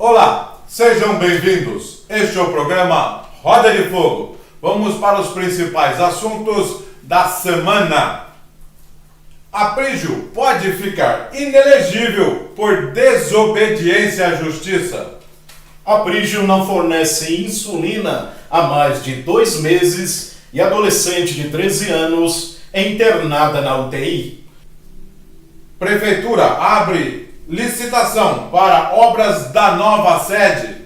Olá, sejam bem-vindos. Este é o programa Roda de Fogo. Vamos para os principais assuntos da semana. Aprígio pode ficar inelegível por desobediência à justiça. Aprígio não fornece insulina há mais de 2 meses e adolescente de 13 anos é internada na UTI. Prefeitura abre licitação para obras da nova sede.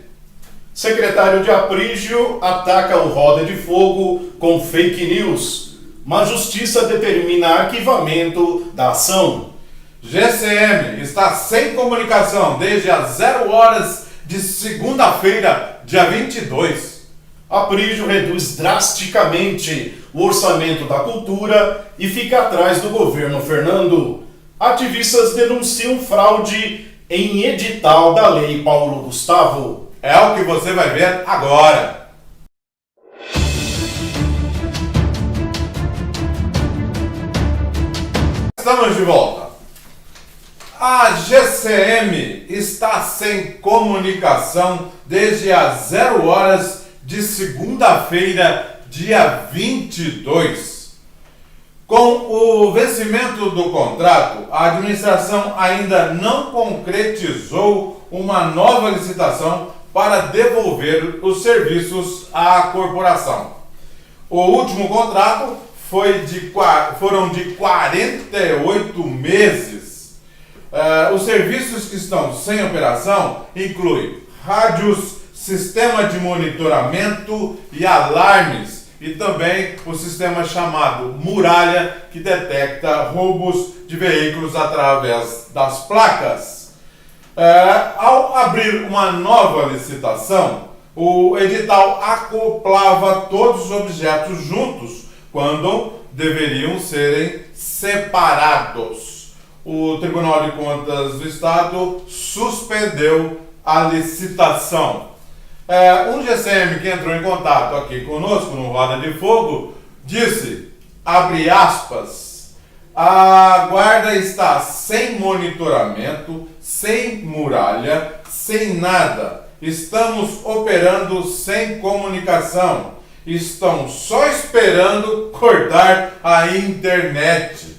Secretário de Aprígio ataca o Roda de Fogo com fake news, mas justiça determina arquivamento da ação. GCM está sem comunicação desde as 0 horas de segunda-feira, dia 22. Aprígio reduz drasticamente o orçamento da cultura e fica atrás do governo Fernando. Ativistas denunciam fraude em edital da Lei Paulo Gustavo. É o que você vai ver agora. Estamos de volta. A GCM está sem comunicação desde as 0 horas de segunda-feira, dia 22. Com o vencimento do contrato, a administração ainda não concretizou uma nova licitação para devolver os serviços à corporação. O último contrato foram de 48 meses. Os serviços que estão sem operação incluem rádios, sistema de monitoramento e alarmes, e também o sistema chamado Muralha, que detecta roubos de veículos através das placas. Ao abrir uma nova licitação, o edital acoplava todos os objetos juntos, quando deveriam serem separados. O Tribunal de Contas do Estado suspendeu a licitação. Um GCM que entrou em contato aqui conosco no Roda de Fogo disse, abre aspas, a guarda está sem monitoramento, sem muralha, sem nada. Estamos operando sem comunicação. Estão só esperando cortar a internet.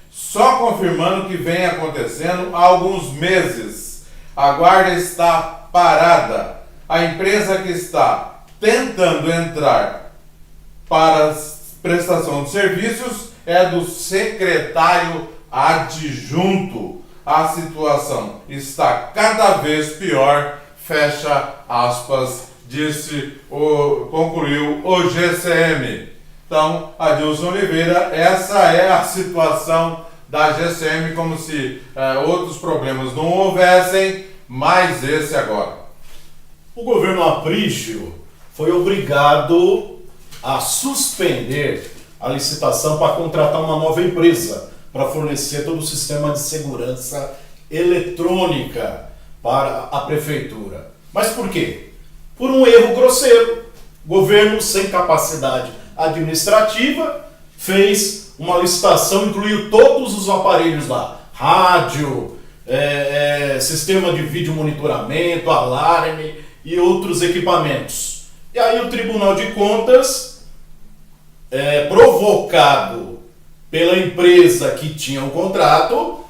Só confirmando que vem acontecendo há alguns meses. A guarda está parada. A empresa que está tentando entrar para a prestação de serviços é do secretário adjunto. A situação está cada vez pior, fecha aspas, concluiu o GCM. Então, Adilson Oliveira, essa é a situação da GCM, como se outros problemas não houvessem, mas esse agora. O governo Aprígio foi obrigado a suspender a licitação para contratar uma nova empresa para fornecer todo o sistema de segurança eletrônica para a prefeitura. Mas por quê? Por um erro grosseiro. Governo sem capacidade administrativa fez uma licitação, incluiu todos os aparelhos lá, rádio, sistema de vídeo monitoramento, alarme e outros equipamentos. E aí o Tribunal de Contas, provocado pela empresa que tinha o contrato,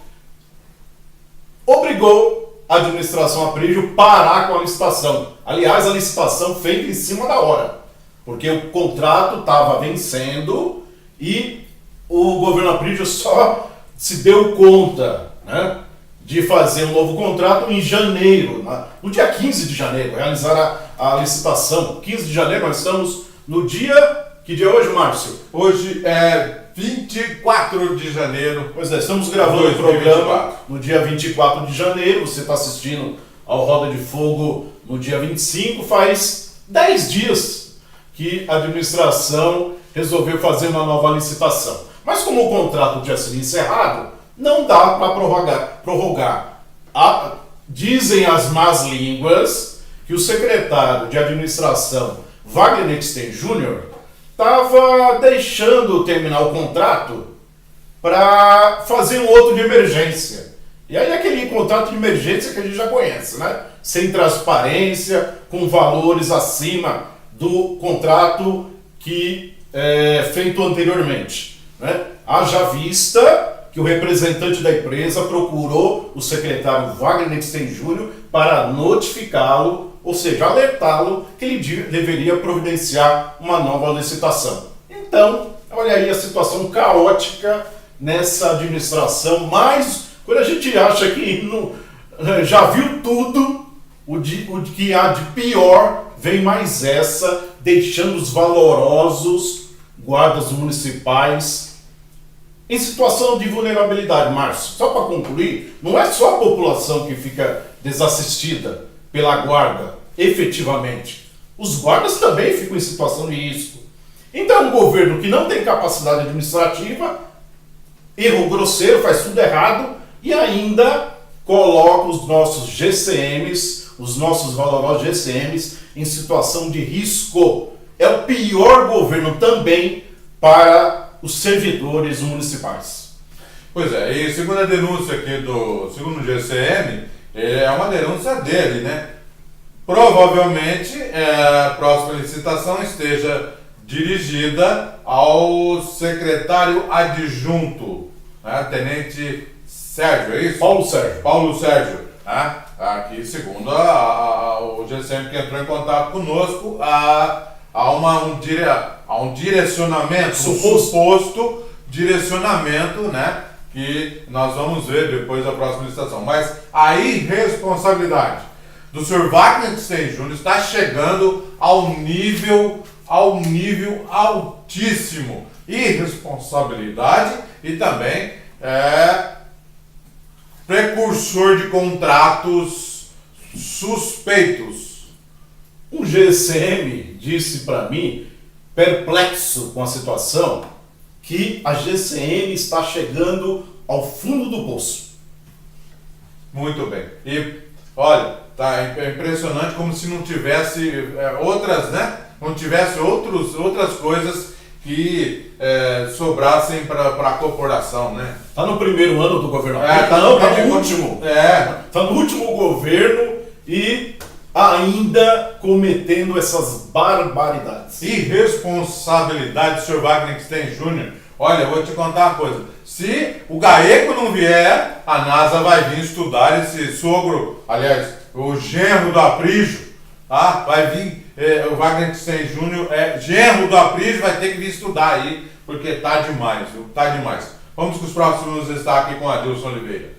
obrigou a administração Aprígio a parar com a licitação. Aliás, a licitação feita em cima da hora, porque o contrato estava vencendo e o governo Aprígio só se deu conta, né, de fazer um novo contrato em janeiro, no dia 15 de janeiro, realizar a licitação. 15 de janeiro, nós estamos no dia... Que dia é hoje, Márcio? Hoje é 24 de janeiro. Pois é, estamos gravando o programa no dia 24 de janeiro. Você está assistindo ao Roda de Fogo no dia 25. Faz 10 dias que a administração resolveu fazer uma nova licitação. Mas como o contrato tinha sido encerrado, não dá para prorrogar. Dizem as más línguas que o secretário de administração, Wagner Nexten Jr., estava deixando terminar o contrato para fazer um outro de emergência. E aí aquele contrato de emergência que a gente já conhece, né? Sem transparência, com valores acima do contrato que é feito anteriormente, né? Haja vista que o representante da empresa procurou o secretário Wagner Nexten Júnior para notificá-lo, ou seja, alertá-lo que ele deveria providenciar uma nova licitação. Então, olha aí a situação caótica nessa administração, mas quando a gente acha que já viu tudo, o que há de pior, vem mais essa, deixando os valorosos guardas municipais em situação de vulnerabilidade. Márcio, só para concluir, não é só a população que fica desassistida pela guarda, efetivamente. Os guardas também ficam em situação de risco. Então, um governo que não tem capacidade administrativa, erro grosseiro, faz tudo errado e ainda coloca os nossos GCMs, os nossos valorosos GCMs, em situação de risco. É o pior governo também para os servidores municipais. Pois é, e segundo a denúncia aqui segundo o GCM, é uma denúncia dele, né? Provavelmente a próxima licitação esteja dirigida ao secretário adjunto, né? Tenente Sérgio, é isso? Paulo Sérgio, né? Aqui, segundo o GCM que entrou em contato conosco, há um direcionamento, um suposto direcionamento, né? Que nós vamos ver depois da próxima licitação. Mas a irresponsabilidade do Sr. Wagner Nexten Júnior está chegando ao nível altíssimo. Irresponsabilidade e também precursor de contratos suspeitos. Um GCM disse para mim, perplexo com a situação, que a GCM está chegando ao fundo do poço. Muito bem. E olha, tá impressionante, como se não tivesse outras, né? Não tivesse outras coisas que sobrassem para a corporação, né? Está no primeiro ano do governo. Está no último. Está no último governo e ainda cometendo essas barbaridades. Irresponsabilidade do Sr. Wagner Nexten Júnior. Olha, eu vou te contar uma coisa. Se o GAECO não vier, a NASA vai vir estudar esse sogro, aliás, o genro do Aprígio, tá? Vai vir, o Wagner Nexten Júnior, genro do Aprígio, vai ter que vir estudar aí, porque tá demais, viu? Tá demais. Vamos com os próximos destaques com Adilson Oliveira.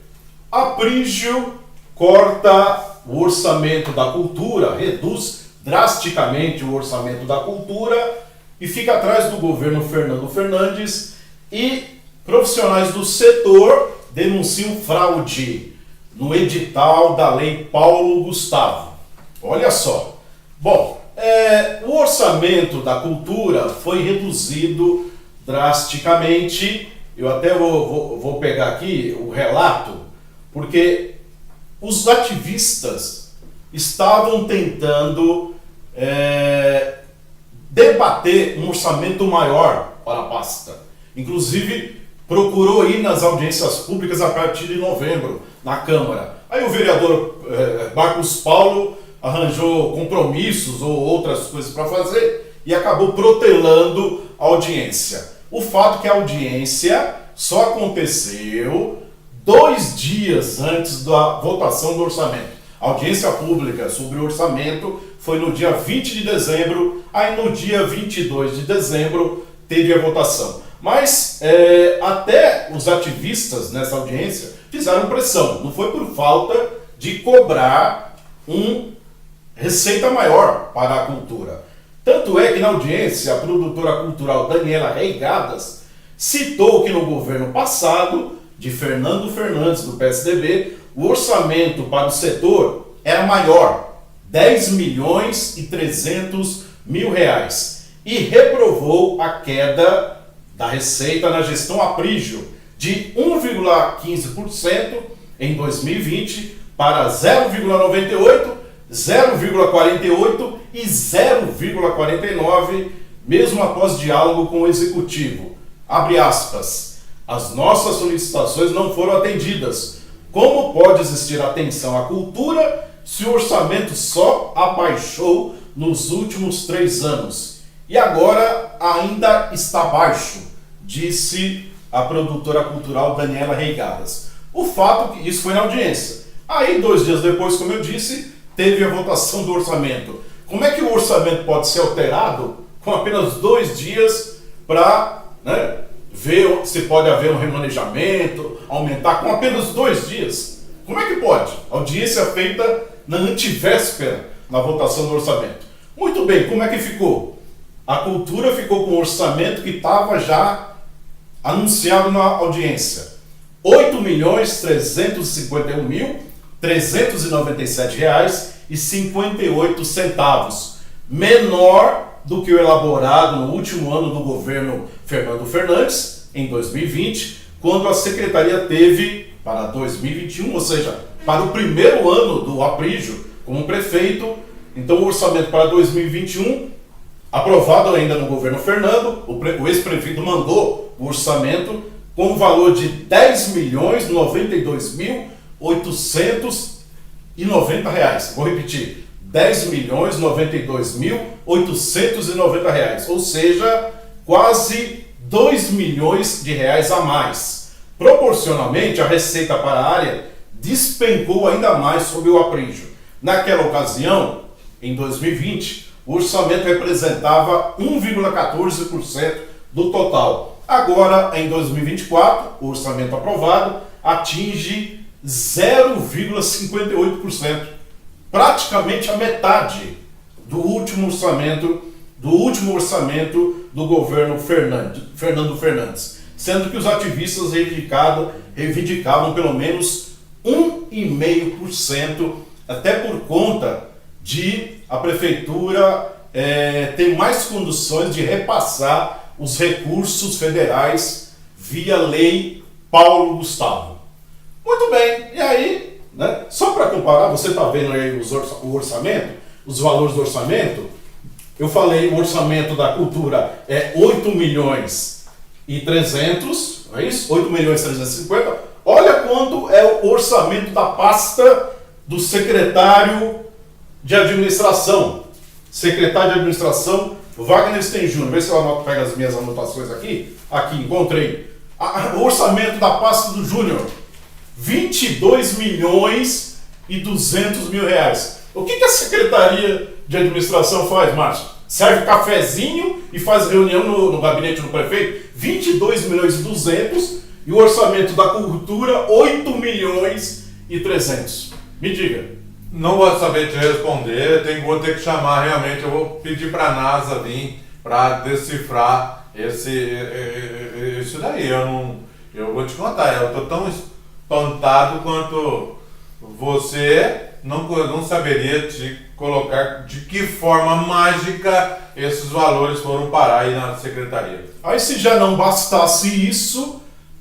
Aprígio corta o orçamento da cultura, reduz drasticamente o orçamento da cultura e fica atrás do governo Fernando Fernandes, e profissionais do setor denunciam fraude no edital da Lei Paulo Gustavo. Olha só. Bom, o orçamento da cultura foi reduzido drasticamente. Eu até vou pegar aqui o relato, porque os ativistas estavam tentando debater um orçamento maior para a pasta. Inclusive, procurou ir nas audiências públicas a partir de novembro, na Câmara. Aí o vereador Marcos Paulo arranjou compromissos ou outras coisas para fazer e acabou protelando a audiência. O fato é que a audiência só aconteceu 2 dias antes da votação do orçamento. A audiência pública sobre o orçamento foi no dia 20 de dezembro, aí no dia 22 de dezembro teve a votação. Mas até os ativistas nessa audiência fizeram pressão, não foi por falta de cobrar receita maior para a cultura. Tanto é que na audiência a produtora cultural Daniela Reigadas citou que no governo passado, de Fernando Fernandes, do PSDB, o orçamento para o setor era maior, 10.300.000 reais, e reprovou a queda da receita na gestão Aprígio de 1,15% em 2020 para 0,98%, 0,48% e 0,49%, mesmo após diálogo com o executivo. Abre aspas. As nossas solicitações não foram atendidas. Como pode existir atenção à cultura se o orçamento só abaixou nos últimos 3 anos? E agora ainda está baixo, disse a produtora cultural Daniela Reigadas. O fato é que isso foi na audiência. Aí, 2 dias depois, como eu disse, teve a votação do orçamento. Como é que o orçamento pode ser alterado com apenas 2 dias para ver se pode haver um remanejamento, aumentar com apenas 2 dias? Como é que pode? Audiência feita na antivéspera na votação do orçamento. Muito bem, como é que ficou? A cultura ficou com um orçamento que estava já anunciado na audiência. R$ 8.351.397,58, menor do que o elaborado no último ano do governo Fernando Fernandes, em 2020, quando a secretaria teve para 2021, ou seja, para o primeiro ano do Aprígio como prefeito. Então o orçamento para 2021, aprovado ainda no governo Fernando, o ex-prefeito mandou o orçamento com o valor de R$ 10.092.890. Vou repetir, R$ 10.092.890, ou seja, quase R$ 2 milhões a mais. Proporcionalmente, a receita para a área despencou ainda mais sob o Aprígio. Naquela ocasião, em 2020, o orçamento representava 1,14% do total. Agora, em 2024, o orçamento aprovado atinge 0,58%, praticamente a metade do último orçamento do governo Fernando Fernandes, sendo que os ativistas reivindicavam pelo menos 1,5%, até por conta de a prefeitura ter mais condições de repassar os recursos federais via lei Paulo Gustavo. Muito bem, e aí, só para comparar, você está vendo aí o orçamento, os valores do orçamento. Eu falei, o orçamento da cultura é 8.300.000, não é isso? 8.350.000. Olha quanto é o orçamento da pasta do secretário de administração. Secretário de administração, Wagner Sten Júnior. Vê se eu pego as minhas anotações aqui. Aqui, encontrei. O orçamento da pasta do Júnior, R$ 22.200.000. O que a Secretaria de Administração faz, Márcio? Serve cafezinho e faz reunião no gabinete do prefeito? 22.200.000 e o orçamento da cultura, 8.300.000. Me diga. Não vou saber te responder, vou ter que chamar realmente, eu vou pedir para a NASA vir para decifrar isso daí. Eu vou te contar, eu estou tão espantado quanto você, não saberia te colocar de que forma mágica esses valores foram parar aí na secretaria. Aí, se já não bastasse isso,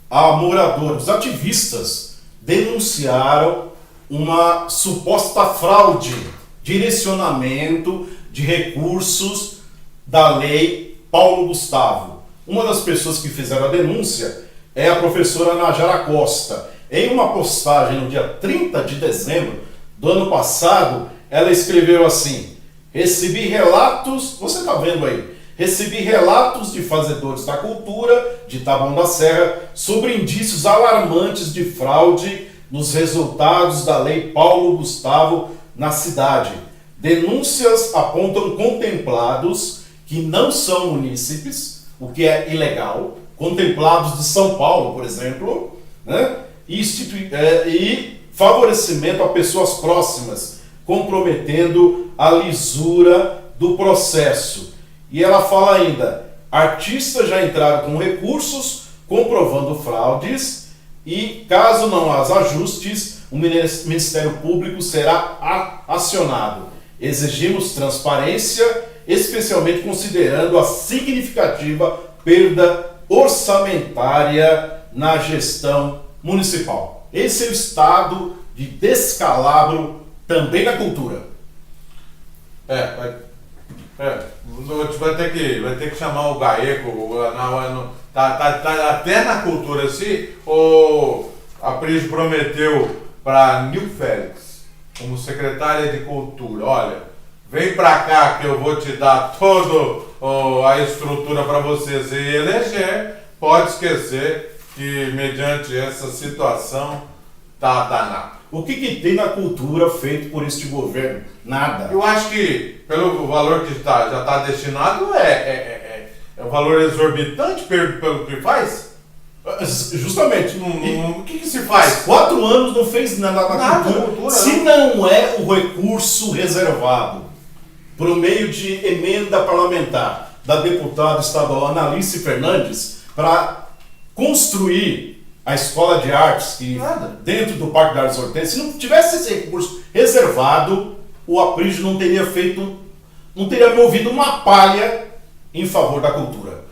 os ativistas denunciaram uma suposta fraude, direcionamento de recursos da lei Paulo Gustavo. Uma das pessoas que fizeram a denúncia é a professora Najara Costa. Em uma postagem no dia 30 de dezembro do ano passado, ela escreveu assim: recebi relatos, você está vendo aí, recebi relatos de fazedores da cultura de Taboão da Serra sobre indícios alarmantes de fraude nos resultados da lei Paulo Gustavo na cidade. Denúncias apontam contemplados que não são munícipes, o que é ilegal, contemplados de São Paulo, por exemplo, e favorecimento a pessoas próximas, comprometendo a lisura do processo. E ela fala ainda, artistas já entraram com recursos comprovando fraudes e, caso não as ajustes, o Ministério Público será acionado. Exigimos transparência, especialmente considerando a significativa perda orçamentária na gestão municipal. Esse é o estado de descalabro também na cultura. Vai ter que chamar o GAECO, até na cultura assim, a Pris prometeu para Nil Félix, como secretária de Cultura, olha, vem para cá que eu vou te dar toda a estrutura para você se eleger, pode esquecer que mediante essa situação tá danado. O que tem na cultura feito por este governo? Nada. Eu acho que, pelo valor que já está destinado, é um valor exorbitante pelo que faz. Justamente. O que se faz? 4 anos não fez nada na cultura. Se não é o recurso reservado por meio de emenda parlamentar da deputada estadual Analice Fernandes para construir a Escola de Artes que dentro do Parque da Artes Hortência, se não tivesse esse recurso reservado, o Aprígio não teria movido uma palha em favor da cultura.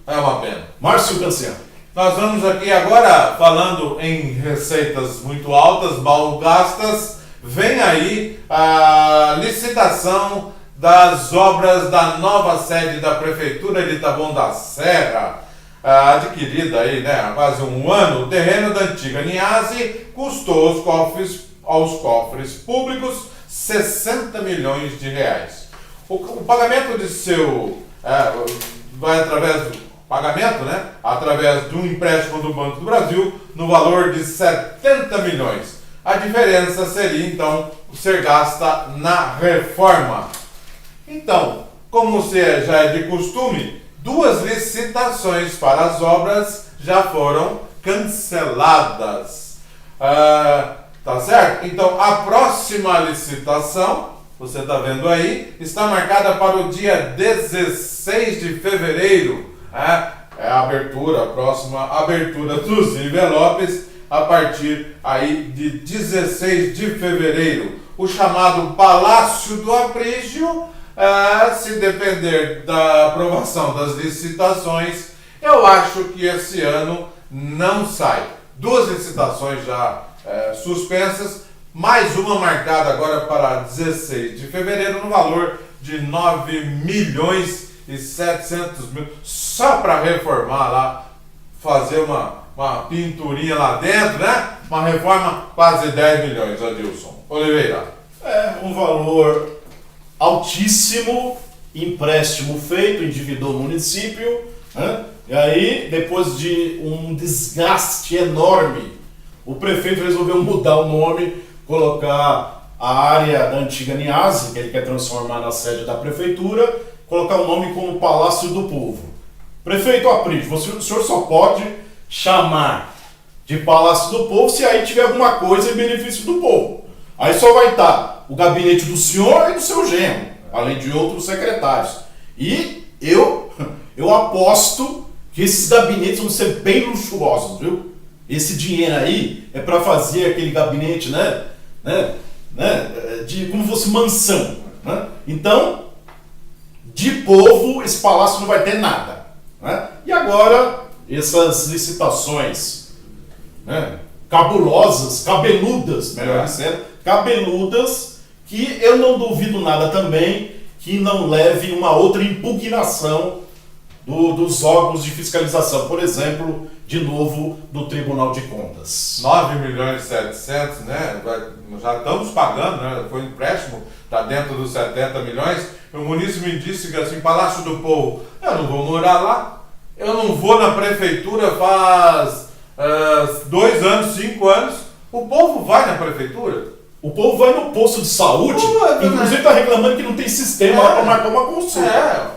É uma pena. Márcio Canciano. Nós vamos aqui agora falando em receitas muito altas, mal gastas. Vem aí a licitação das obras da nova sede da Prefeitura de Taboão da Serra. Adquirida aí, né, há quase um ano, o terreno da antiga Niase custou aos cofres públicos 60 milhões de reais. O pagamento de vai através do pagamento, né, através de um empréstimo do Banco do Brasil no valor de 70 milhões. A diferença seria, então, ser gasta na reforma. Então, como já é de costume, 2 licitações para as obras já foram canceladas. Tá certo? Então, a próxima licitação, você está vendo aí, está marcada para o dia 16 de fevereiro. É a próxima abertura dos envelopes a partir aí de 16 de fevereiro. O chamado Palácio do Aprígio. Se depender da aprovação das licitações, eu acho que esse ano não sai. 2 licitações já suspensas, mais uma marcada agora para 16 de fevereiro no valor de 9 milhões e 700 mil, só para reformar lá, fazer uma pinturinha lá dentro, né? Uma reforma quase 10 milhões, Adilson Oliveira. É um valor altíssimo, empréstimo feito, endividou o município, né? E aí, depois de um desgaste enorme, o prefeito resolveu mudar o nome, colocar a área da antiga Niase, que ele quer transformar na sede da prefeitura, colocar o nome como Palácio do Povo. Prefeito Aprígio, o senhor só pode chamar de Palácio do Povo se aí tiver alguma coisa em benefício do povo. Aí só vai estar o gabinete do senhor e do seu genro, além de outros secretários. E eu aposto que esses gabinetes vão ser bem luxuosos, viu? Esse dinheiro aí é para fazer aquele gabinete, de como fosse mansão, né? Então, de povo, esse palácio não vai ter nada, né? E agora, essas licitações, né, cabeludas, melhor dizendo, cabeludas, que eu não duvido nada também que não leve uma outra impugnação dos órgãos de fiscalização, por exemplo, de novo, do Tribunal de Contas. 9 milhões e 700, né? Já estamos pagando, né? Foi um empréstimo, está dentro dos 70 milhões. O munícipe me disse que assim, Palácio do Povo, eu não vou morar lá, eu não vou na prefeitura faz 2 anos, 5 anos. O povo vai na prefeitura. O povo vai no posto de saúde, inclusive está reclamando que não tem sistema lá para marcar uma consulta.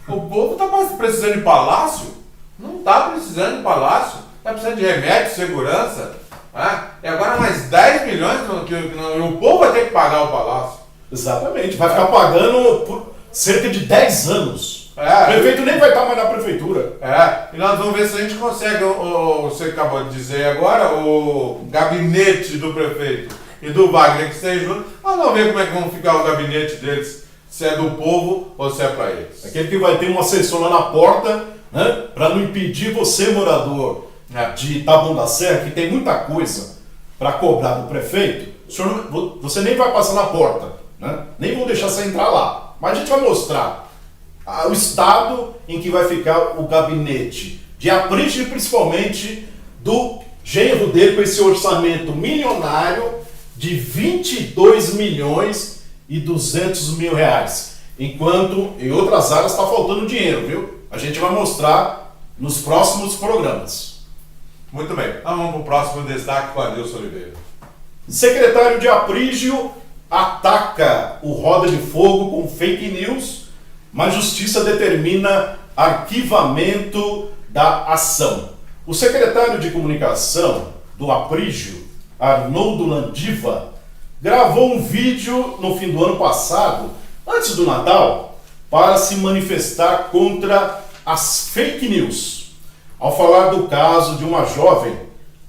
O povo está precisando de palácio? Não está precisando de palácio. Está precisando de remédio, segurança. E agora mais 10 milhões que o povo vai ter que pagar o palácio. Exatamente, vai ficar pagando por cerca de 10 anos. O prefeito nem vai estar mais na prefeitura. E nós vamos ver se a gente consegue, você acabou de dizer agora, o gabinete do prefeito e do Wagner que estejam juntos. Nós vamos ver como é que vão ficar o gabinete deles, se é do povo ou se é para eles. Aquele que vai ter um assessor lá na porta, né, para não impedir você, morador de Taboão da Serra, que tem muita coisa para cobrar do prefeito, você nem vai passar na porta, né? Nem vão deixar você entrar lá. Mas a gente vai mostrar o estado em que vai ficar o gabinete de Aprígio, principalmente do genro dele com esse orçamento milionário de 22 milhões e 200 mil reais. Enquanto em outras áreas está faltando dinheiro, viu? A gente vai mostrar nos próximos programas. Muito bem. Então vamos para o próximo destaque com Adilson Oliveira. Secretário de Aprígio ataca o Roda de Fogo com fake news, mas Justiça determina arquivamento da ação. O secretário de Comunicação do Aprígio, Arnoldo Landiva, gravou um vídeo no fim do ano passado, antes do Natal, para se manifestar contra as fake news. Ao falar do caso de uma jovem,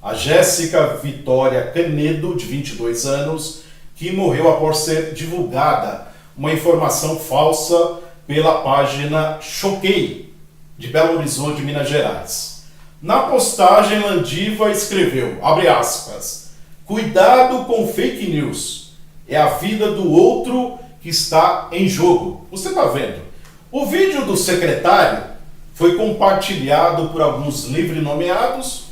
a Jéssica Vitória Canedo, de 22 anos, que morreu após ser divulgada uma informação falsa pela página Choquei, de Belo Horizonte, Minas Gerais. Na postagem, Landiva escreveu, abre aspas, cuidado com fake news, é a vida do outro que está em jogo. Você está vendo? O vídeo do secretário foi compartilhado por alguns livre-nomeados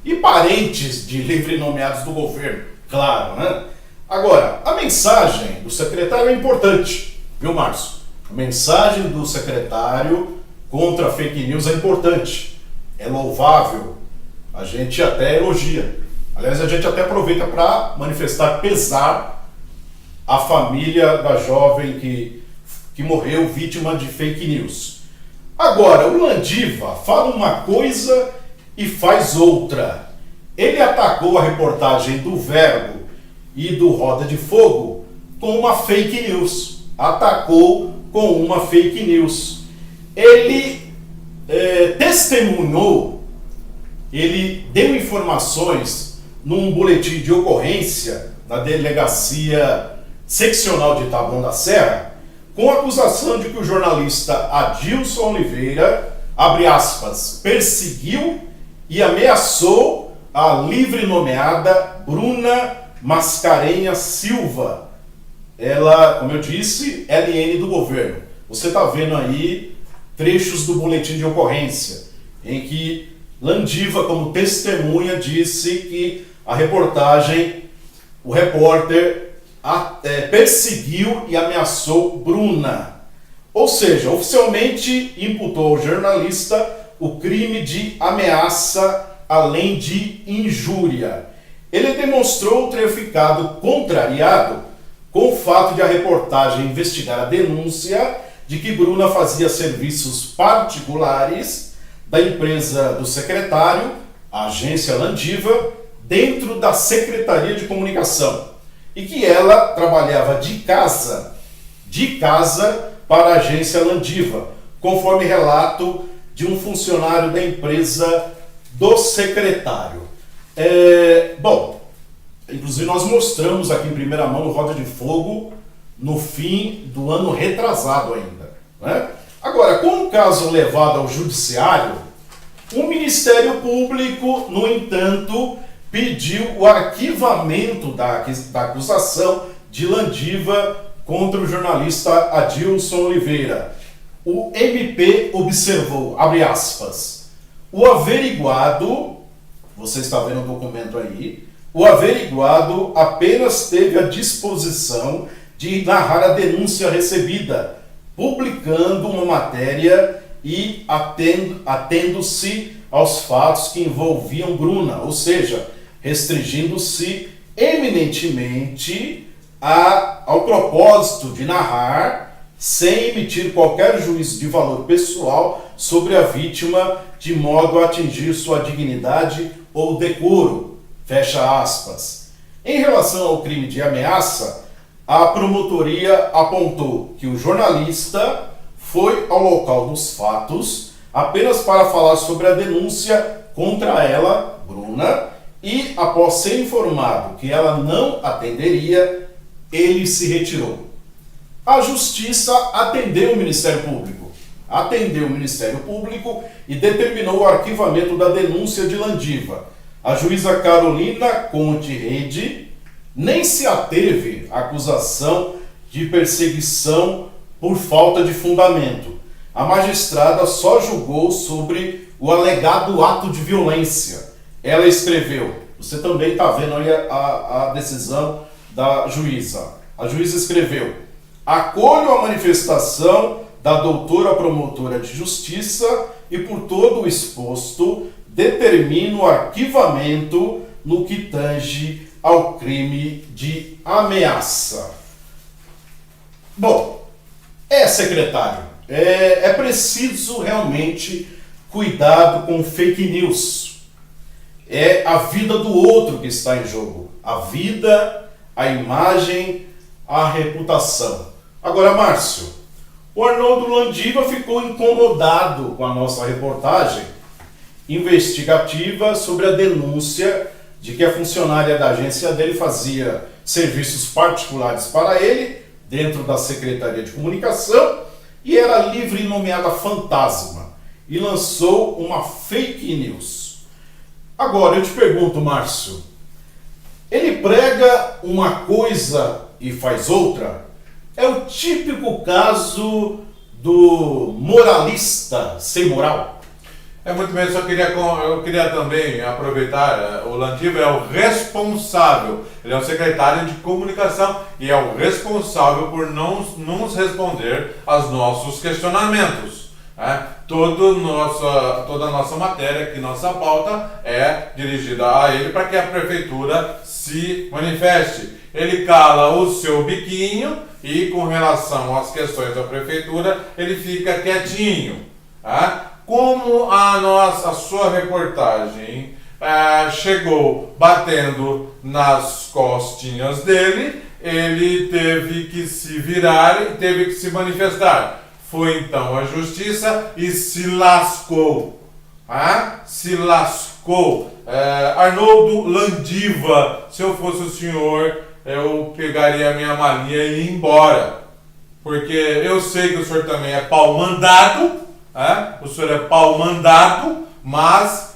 e parentes de livre-nomeados do governo, claro, né? Agora, a mensagem do secretário é importante, viu, Márcio? A mensagem do secretário contra a fake news é importante, é louvável, a gente até elogia. Aliás, a gente até aproveita para manifestar pesar à família da jovem que morreu vítima de fake news. Agora, o Landiva fala uma coisa e faz outra. Ele atacou a reportagem do Verbo e do Roda de Fogo com uma fake news. Atacou com uma fake news. Ele testemunhou, ele deu informações num boletim de ocorrência na delegacia seccional de Taboão da Serra, com a acusação de que o jornalista Adilson Oliveira, abre aspas, perseguiu e ameaçou a livre-nomeada Bruna Mascarenhas Silva. Ela, como eu disse, LN do governo. Você está vendo aí trechos do boletim de ocorrência, em que Landiva, como testemunha, disse que a reportagem, o repórter perseguiu e ameaçou Bruna. Ou seja, oficialmente imputou ao jornalista o crime de ameaça além de injúria. Ele demonstrou ter ficado contrariado com o fato de a reportagem investigar a denúncia de que Bruna fazia serviços particulares da empresa do secretário, a agência Landiva, dentro da Secretaria de Comunicação, e que ela trabalhava de casa para a agência Landiva, conforme relato de um funcionário da empresa do secretário. Bom, inclusive nós mostramos aqui em primeira mão no Roda de Fogo no fim do ano retrasado ainda, né? Agora, com o caso levado ao judiciário, o Ministério Público, no entanto, pediu o arquivamento da acusação de Landiva contra o jornalista Adilson Oliveira. O MP observou, abre aspas, o averiguado, você está vendo o documento aí, o averiguado apenas teve a disposição de narrar a denúncia recebida, publicando uma matéria e atendo-se aos fatos que envolviam Bruna, ou seja, restringindo-se eminentemente ao propósito de narrar, sem emitir qualquer juízo de valor pessoal sobre a vítima, de modo a atingir sua dignidade ou decoro, fecha aspas. Em relação ao crime de ameaça, a promotoria apontou que o jornalista foi ao local dos fatos apenas para falar sobre a denúncia contra ela, Bruna, e após ser informado que ela não atenderia, ele se retirou. A Justiça atendeu o Ministério Público e determinou o arquivamento da denúncia de Landiva. A juíza Carolina Conte Rede nem se ateve à acusação de perseguição por falta de fundamento. A magistrada só julgou sobre o alegado ato de violência. Ela escreveu, Você também está vendo aí a decisão da juíza. A juíza escreveu: acolho a manifestação da doutora promotora de justiça e por todo o exposto determino o arquivamento no que tange ao crime de ameaça. Bom, secretário, é preciso realmente cuidado com fake news. É a vida do outro que está em jogo. A vida, a imagem, a reputação. Agora, Márcio, o Arnoldo Landiva ficou incomodado com a nossa reportagem investigativa sobre a denúncia de que a funcionária da agência dele fazia serviços particulares para ele, dentro da Secretaria de Comunicação, e era livre e nomeada fantasma, e lançou uma fake news. Agora, eu te pergunto, Márcio, ele prega uma coisa e faz outra? É o típico caso do moralista sem moral? É muito bem, eu queria também aproveitar, o Landiva é o responsável, ele é o secretário de comunicação e é o responsável por não nos responder aos nossos questionamentos. Toda a nossa matéria aqui, nossa pauta é dirigida a ele para que a prefeitura se manifeste. Ele cala o seu biquinho e com relação às questões da prefeitura ele fica quietinho. Como a sua reportagem chegou batendo nas costinhas dele, ele teve que se virar e teve que se manifestar. Foi então à justiça e se lascou. Se lascou. Arnoldo Landiva, se eu fosse o senhor, eu pegaria a minha malinha e ia embora. Porque eu sei que o senhor também é pau mandado. O senhor é pau mandado, mas...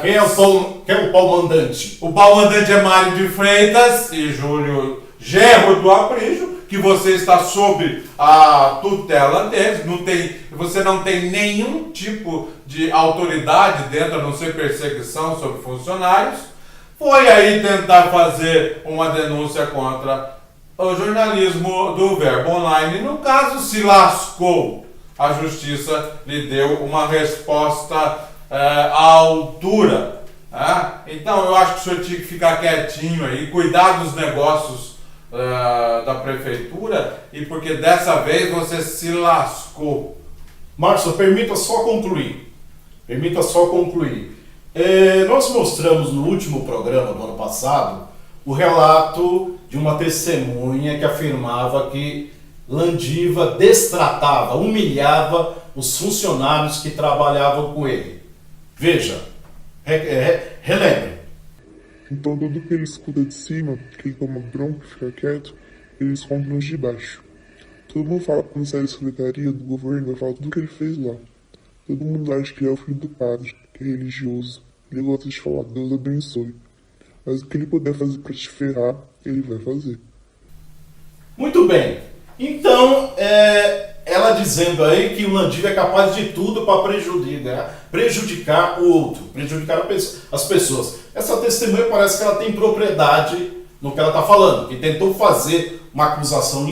Quem é o pau mandante? O pau mandante é Mário de Freitas e Júlio Gerro do Aprígio, que você está sob a tutela deles. Você não tem nenhum tipo de autoridade dentro, a não ser perseguição sobre funcionários. Foi aí tentar fazer uma denúncia contra o jornalismo do Verbo Online. No caso, se lascou. A justiça lhe deu uma resposta à altura. Então eu acho que o senhor tinha que ficar quietinho aí, cuidar dos negócios da prefeitura, e porque dessa vez você se lascou. Márcio, permita só concluir. Nós mostramos no último programa do ano passado o relato de uma testemunha que afirmava que Landiva destratava, humilhava os funcionários que trabalhavam com ele. Veja, relembre. Então tudo que ele escuta de cima, que ele toma bronca e fica quieto, ele esconde nos de baixo. Todo mundo fala que quando sai da secretaria do governo, vai falar tudo que ele fez lá. Todo mundo acha que ele é o filho do padre, que é religioso. Ele gosta de falar, Deus abençoe. Mas o que ele puder fazer para te ferrar, ele vai fazer. Muito bem. Então, ela dizendo aí que o Landiva é capaz de tudo para prejudicar o outro, prejudicar as pessoas. Essa testemunha parece que ela tem propriedade no que ela está falando, que tentou fazer uma acusação,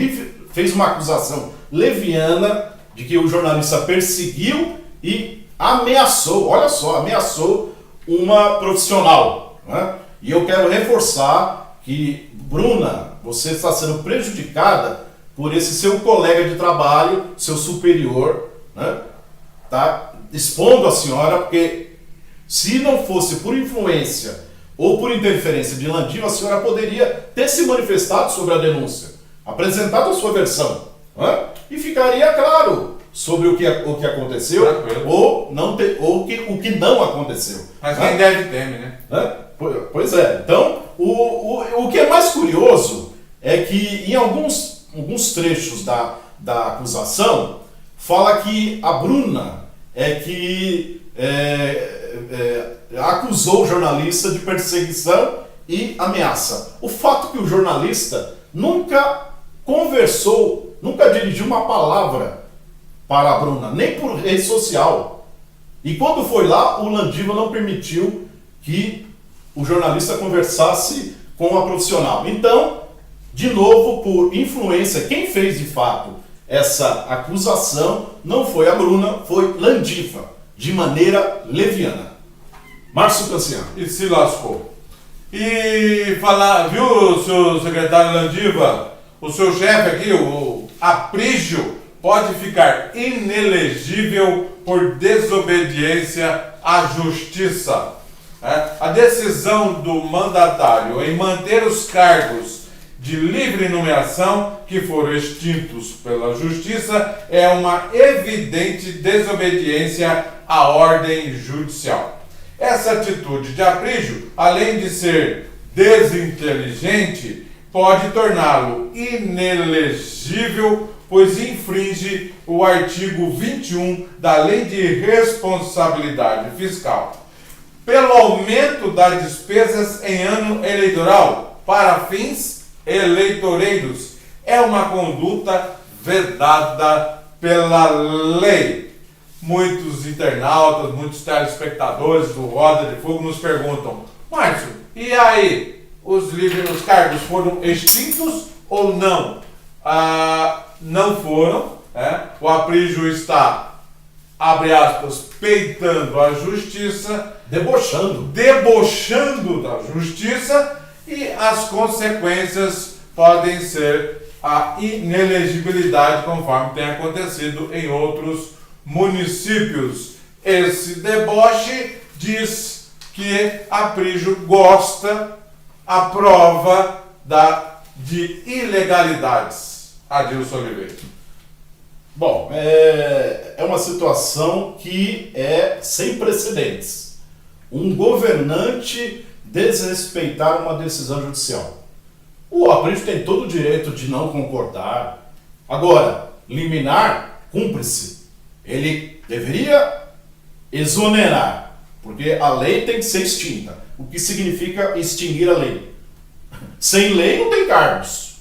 fez uma acusação leviana de que o jornalista perseguiu e ameaçou, olha só, ameaçou uma profissional. E eu quero reforçar que, Bruna, você está sendo prejudicada por esse seu colega de trabalho, seu superior, tá expondo a senhora, porque se não fosse por influência ou por interferência de Landiva, a senhora poderia ter se manifestado sobre a denúncia, apresentado a sua versão, e ficaria claro sobre o que aconteceu ou o que não aconteceu. Mas quem deve teme, né? Pois é. Então, o que é mais curioso é que em alguns trechos da acusação, fala que a Bruna acusou o jornalista de perseguição e ameaça. O fato que o jornalista nunca conversou, nunca dirigiu uma palavra para a Bruna, nem por rede social. E quando foi lá, o Landiva não permitiu que o jornalista conversasse com a profissional. Então, de novo, por influência, quem fez de fato essa acusação não foi a Bruna, foi Landiva, de maneira leviana. Márcio Canciano. E se lascou. E falar, viu, seu secretário Landiva, o seu chefe aqui, o Aprígio, pode ficar inelegível por desobediência à justiça. A decisão do mandatário em manter os cargos de livre nomeação que foram extintos pela justiça é uma evidente desobediência à ordem judicial. Essa atitude de Aprígio, além de ser desinteligente, pode torná-lo inelegível, pois infringe o artigo 21 da Lei de Responsabilidade Fiscal, pelo aumento das despesas em ano eleitoral para fins eleitoreiros. É uma conduta vedada pela lei. Muitos internautas, muitos telespectadores do Roda de Fogo nos perguntam: Márcio, e aí? Os cargos foram extintos ou não? Não foram. O Aprígio está, abre aspas, peitando a justiça, debochando da justiça, e as consequências podem ser a inelegibilidade, conforme tem acontecido em outros municípios. Esse deboche diz que Aprígio gosta, aprova de ilegalidades. Adilson Oliveira. Bom, é uma situação que é sem precedentes. Um governante desrespeitar uma decisão judicial. O Aprígio tem todo o direito de não concordar. Agora, liminar, cumpre-se. Ele deveria exonerar, porque a lei tem que ser extinta. O que significa extinguir a lei? Sem lei não tem cargos.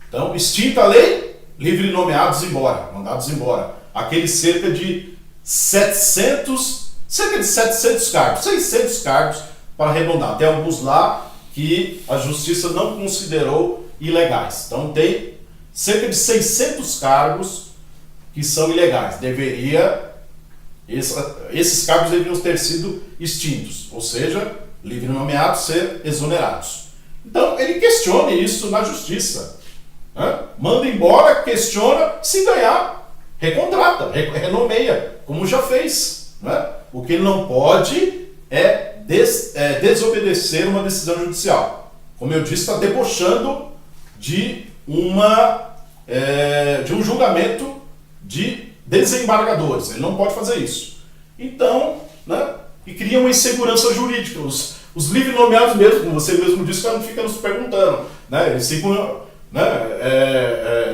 Então, extinta a lei, livre nomeados embora, mandados embora. Aqueles cerca de 700 cargos, 600 cargos para arredondar. Tem alguns lá que a justiça não considerou ilegais. Então tem cerca de 600 cargos que são ilegais. Esses cargos deveriam ter sido extintos, ou seja, livre nomeados ser exonerados. Então ele questione isso na justiça. Manda embora, questiona, se ganhar, recontrata, renomeia, como já fez. O que ele não pode é desobedecer uma decisão judicial. Como eu disse, está debochando de um julgamento de desembargadores. Ele não pode fazer isso. Então, e cria uma insegurança jurídica. Os livre nomeados mesmo, como você mesmo disse, não ficam nos perguntando. Eles ficam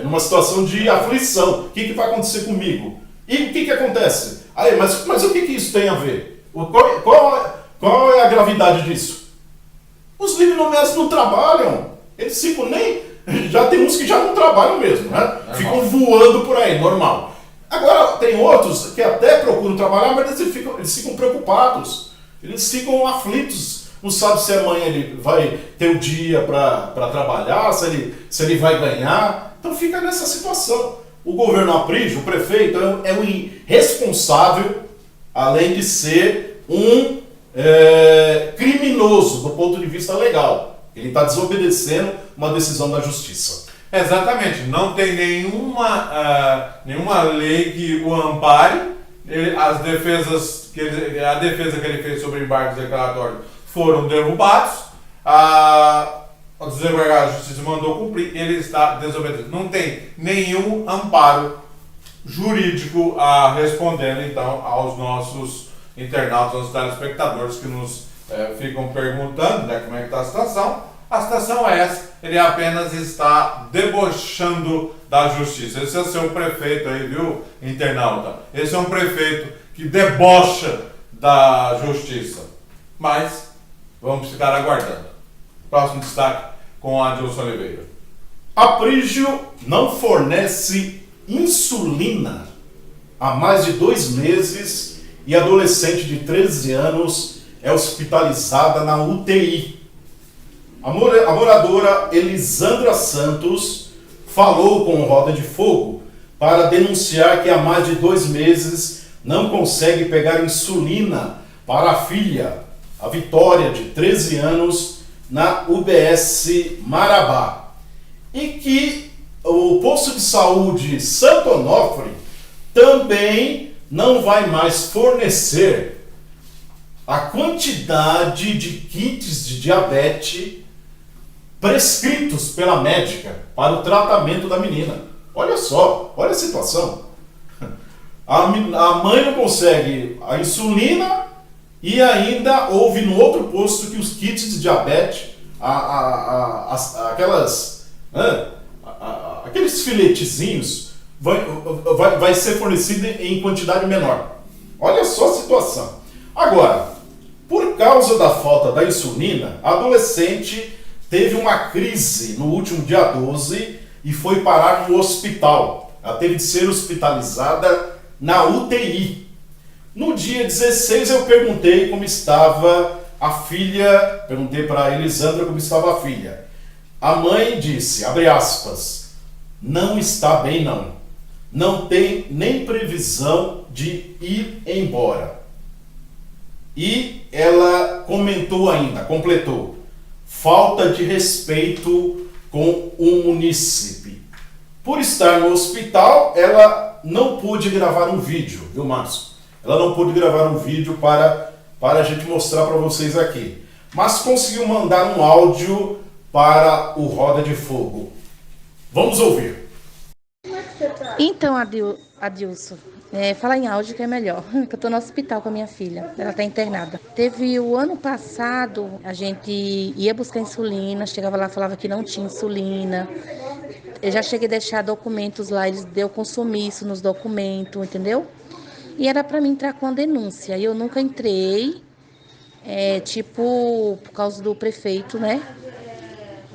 numa situação de aflição. O que vai acontecer comigo? E o que acontece? Aí, mas o que isso tem a ver? Qual é a gravidade disso? Os livre nomeados não trabalham. Eles ficam já tem uns que já não trabalham mesmo, Ficam voando por aí, normal. Agora, tem outros que até procuram trabalhar, mas eles ficam preocupados. Eles ficam aflitos. Não sabe se amanhã ele vai ter o dia para trabalhar, se ele vai ganhar. Então fica nessa situação. O governo Aprígio, o prefeito, é um irresponsável, além de ser um criminoso do ponto de vista legal. Ele está desobedecendo uma decisão da justiça. Exatamente. Não tem nenhuma lei que o ampare. A defesa que ele fez sobre embargos declaratórios foram derrubados. O desembargador da Justiça mandou cumprir, ele está desobedecendo. Não tem nenhum amparo jurídico respondendo, então, aos nossos internautas, aos telespectadores que nos ficam perguntando como é que está a situação. A situação é essa, ele apenas está debochando da justiça. Esse é o seu prefeito aí, viu, internauta? Esse é um prefeito que debocha da justiça. Mas vamos ficar aguardando. Próximo destaque com Adilson Oliveira. Aprígio não fornece insulina há mais de 2 meses e adolescente de 13 anos é hospitalizada na UTI. A moradora Elisandra Santos falou com o Roda de Fogo para denunciar que há mais de 2 meses não consegue pegar insulina para a filha, a Vitória, de 13 anos, na UBS Marabá. E que o posto de saúde Santo Onofre também não vai mais fornecer a quantidade de kits de diabetes prescritos pela médica para o tratamento da menina. Olha só, olha a situação. A mãe não consegue a insulina e ainda houve no outro posto que os kits de diabetes, aqueles filetezinhos, vai ser fornecido em quantidade menor. Olha só a situação. Agora, por causa da falta da insulina, a adolescente teve uma crise no último dia 12 e foi parar no hospital. Ela teve de ser hospitalizada na UTI. No dia 16 eu perguntei como estava a filha, perguntei para a Elisandra como estava a filha. A mãe disse, abre aspas, não está bem não. Não tem nem previsão de ir embora. E ela comentou ainda, completou, falta de respeito com o munícipe. Por estar no hospital, ela não pôde gravar um vídeo, viu, Márcio? Ela não pôde gravar um vídeo para a gente mostrar para vocês aqui. Mas conseguiu mandar um áudio para o Roda de Fogo. Vamos ouvir. Então, Adilson, falar em áudio que é melhor, que eu tô no hospital com a minha filha, ela tá internada. Teve o ano passado, a gente ia buscar insulina, chegava lá, falava que não tinha insulina. Eu já cheguei a deixar documentos lá, eles deu consumiço nos documentos, entendeu? E era para mim entrar com a denúncia, e eu nunca entrei, por causa do prefeito, né?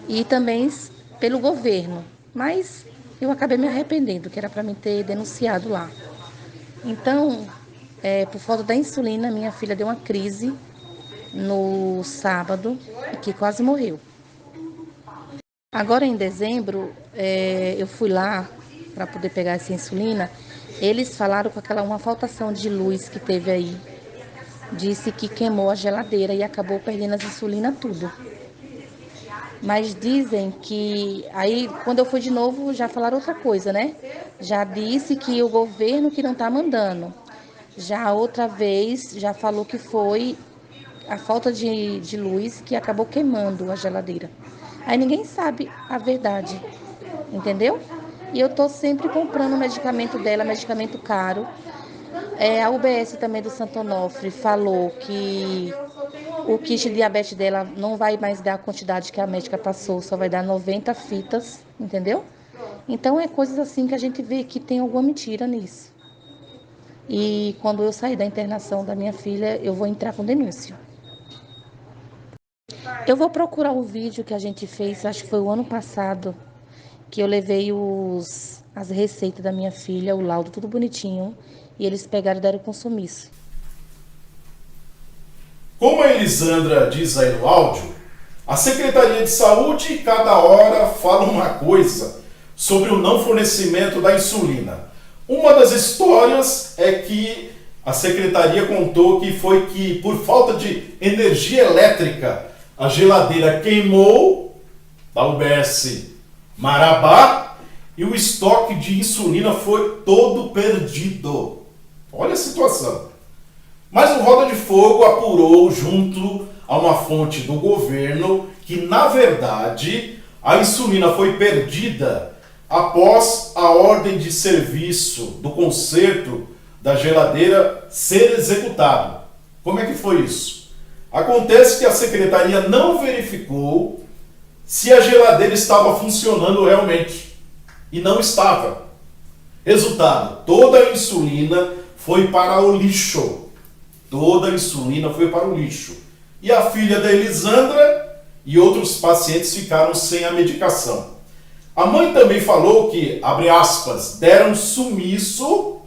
E também pelo governo, mas eu acabei me arrependendo, que era para mim ter denunciado lá. Então, por falta da insulina, minha filha deu uma crise no sábado, que quase morreu. Agora em dezembro, eu fui lá para poder pegar essa insulina. Eles falaram com uma faltação de luz que teve aí. Disse que queimou a geladeira e acabou perdendo as insulinas tudo. Mas dizem que, aí quando eu fui de novo, já falaram outra coisa, né? Já disse que o governo que não tá mandando. Já outra vez, já falou que foi a falta de luz que acabou queimando a geladeira. Aí ninguém sabe a verdade, entendeu? E eu tô sempre comprando o medicamento dela, medicamento caro. A UBS também do Santo Onofre falou que o kit de diabetes dela não vai mais dar a quantidade que a médica passou, só vai dar 90 fitas, entendeu? Então é coisas assim que a gente vê que tem alguma mentira nisso. E quando eu sair da internação da minha filha, eu vou entrar com denúncia. Eu vou procurar o vídeo que a gente fez, acho que foi o ano passado, que eu levei as receitas da minha filha, o laudo, tudo bonitinho, e eles pegaram e deram consumiço. Como a Elisandra diz aí no áudio, a Secretaria de Saúde cada hora fala uma coisa sobre o não fornecimento da insulina. Uma das histórias é que a Secretaria contou que foi que, por falta de energia elétrica, a geladeira queimou da UBS Marabá e o estoque de insulina foi todo perdido. Olha a situação. Mas o Roda de Fogo apurou junto a uma fonte do governo que, na verdade, a insulina foi perdida após a ordem de serviço do conserto da geladeira ser executado. Como é que foi isso? Acontece que a secretaria não verificou se a geladeira estava funcionando realmente. E não estava. Resultado, toda a insulina foi para o lixo. Toda a insulina foi para o lixo. E a filha da Elisandra e outros pacientes ficaram sem a medicação. A mãe também falou que, abre aspas, deram sumiço,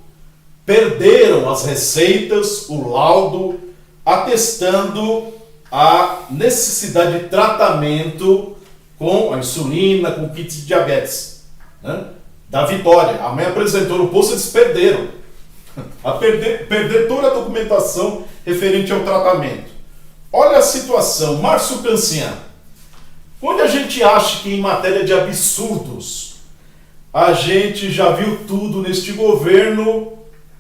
perderam as receitas, o laudo, atestando a necessidade de tratamento com a insulina, com kit de diabetes, né? Da Vitória. A mãe apresentou no posto, eles perderam. Perder toda a documentação referente ao tratamento. Olha a situação, Márcio Cancian. Onde a gente acha que em matéria de absurdos a gente já viu tudo neste governo,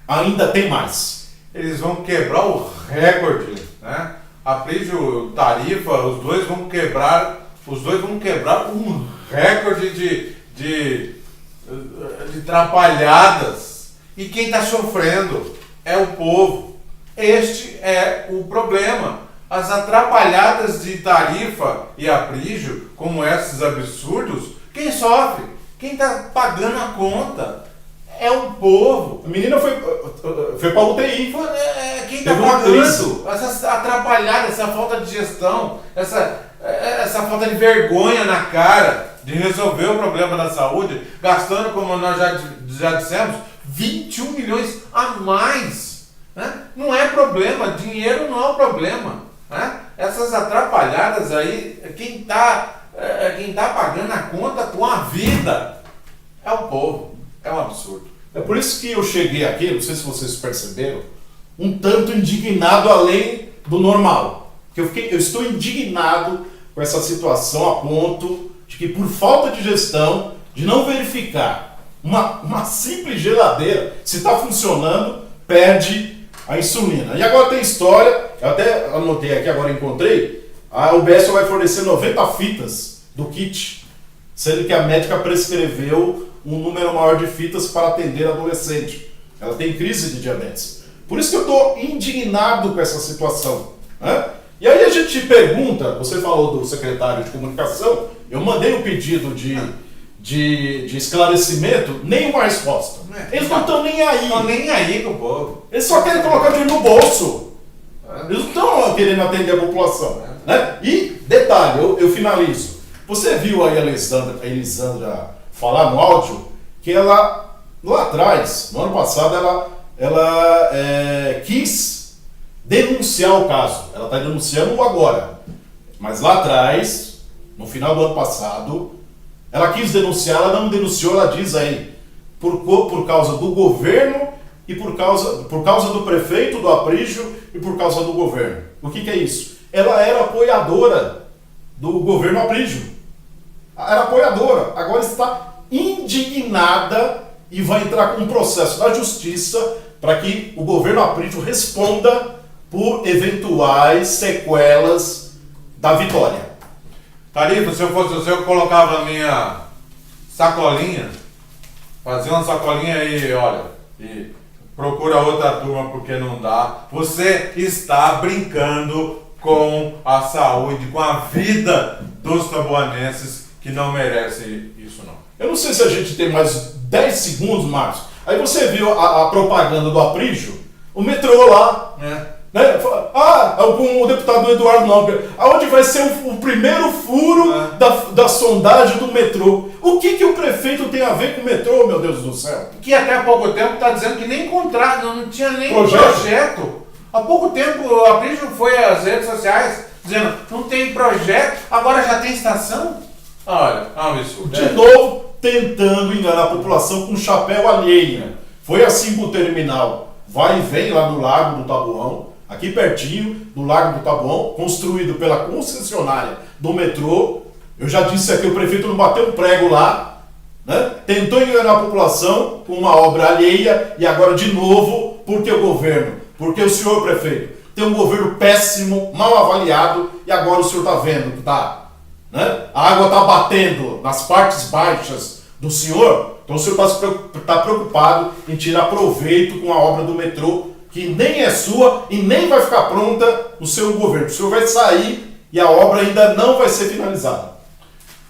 ainda tem mais. Eles vão quebrar o recorde, né? Aprígio, Tarifa, os dois vão quebrar um recorde de atrapalhadas. E quem está sofrendo é o povo. Este é o problema. As atrapalhadas de Tarifa e Aprígio, como esses absurdos, quem sofre? Quem está pagando a conta é o povo. A menina foi para a UTI. Quem está pagando essas atrapalhadas, essa falta de gestão, essa falta de vergonha na cara de resolver o problema da saúde, gastando, como nós já dissemos, 21 milhões a mais. Né? Não é problema, dinheiro não é o problema. Né? Essas atrapalhadas aí, quem tá pagando a conta com a vida é o povo. É um absurdo. É por isso que eu cheguei aqui, não sei se vocês perceberam, um tanto indignado além do normal. Eu estou indignado com essa situação a ponto de que, por falta de gestão, de não verificar uma simples geladeira, se está funcionando, perde a insulina. E agora tem história, eu até anotei aqui, agora encontrei, a UBS vai fornecer 90 fitas do kit, sendo que a médica prescreveu um número maior de fitas para atender adolescente. Ela tem crise de diabetes. Por isso que eu estou indignado com essa situação. Né? E aí a gente pergunta, você falou do secretário de comunicação, eu mandei um pedido de esclarecimento, nenhuma resposta. Eles não estão nem aí. Estão nem aí com o povo. Eles só querem colocar dinheiro no bolso. Eles não estão querendo atender a população. Né? E, detalhe, eu finalizo. Você viu aí a Elisandra falar no áudio que ela, lá atrás, no ano passado, ela quis denunciar o caso. Ela está denunciando agora. Mas lá atrás, no final do ano passado, ela quis denunciar, ela não denunciou, ela diz aí, por causa do governo e por causa do prefeito do Aprígio e por causa do governo. O que é isso? Ela era apoiadora do governo Aprígio. Era apoiadora, agora está indignada e vai entrar com um processo na justiça para que o governo Aprígio responda por eventuais sequelas da Vitória. Tarifa, se eu fosse você, eu colocava a minha sacolinha, fazia uma sacolinha aí, olha, e procura outra turma porque não dá. Você está brincando com a saúde, com a vida dos taboanenses que não merecem isso não. Eu não sei se a gente tem mais 10 segundos, Márcio. Aí você viu a propaganda do Aprígio, o metrô lá, né? Com o deputado Eduardo Nobre, aonde vai ser o primeiro furo da sondagem do metrô. O que o prefeito tem a ver com o metrô, meu Deus do céu? Que até há pouco tempo está dizendo que nem contrato, não tinha nem projeto. Há pouco tempo o Aprígio foi às redes sociais dizendo não tem projeto, agora já tem estação? Olha, é um absurdo. De novo, tentando enganar a população com chapéu alheio. Foi assim com o terminal. Vai e vem lá do Largo do Taboão, aqui pertinho do Largo do Taboão, construído pela concessionária do metrô. Eu já disse aqui, o prefeito não bateu um prego lá, né? Tentou enganar a população com uma obra alheia e agora de novo, porque o governo, porque o senhor prefeito tem um governo péssimo, mal avaliado e agora o senhor está vendo que está... Né? A água está batendo nas partes baixas do senhor, então o senhor está preocupado em tirar proveito com a obra do metrô, que nem é sua e nem vai ficar pronta no seu governo. O senhor vai sair e a obra ainda não vai ser finalizada.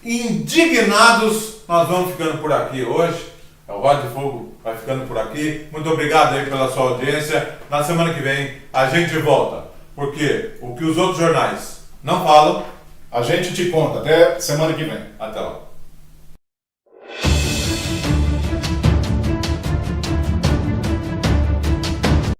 Indignados, nós vamos ficando por aqui hoje. O Roda de Fogo vai ficando por aqui. Muito obrigado aí pela sua audiência. Na semana que vem a gente volta, porque o que os outros jornais não falam, a gente te conta. Até semana que vem. Até lá.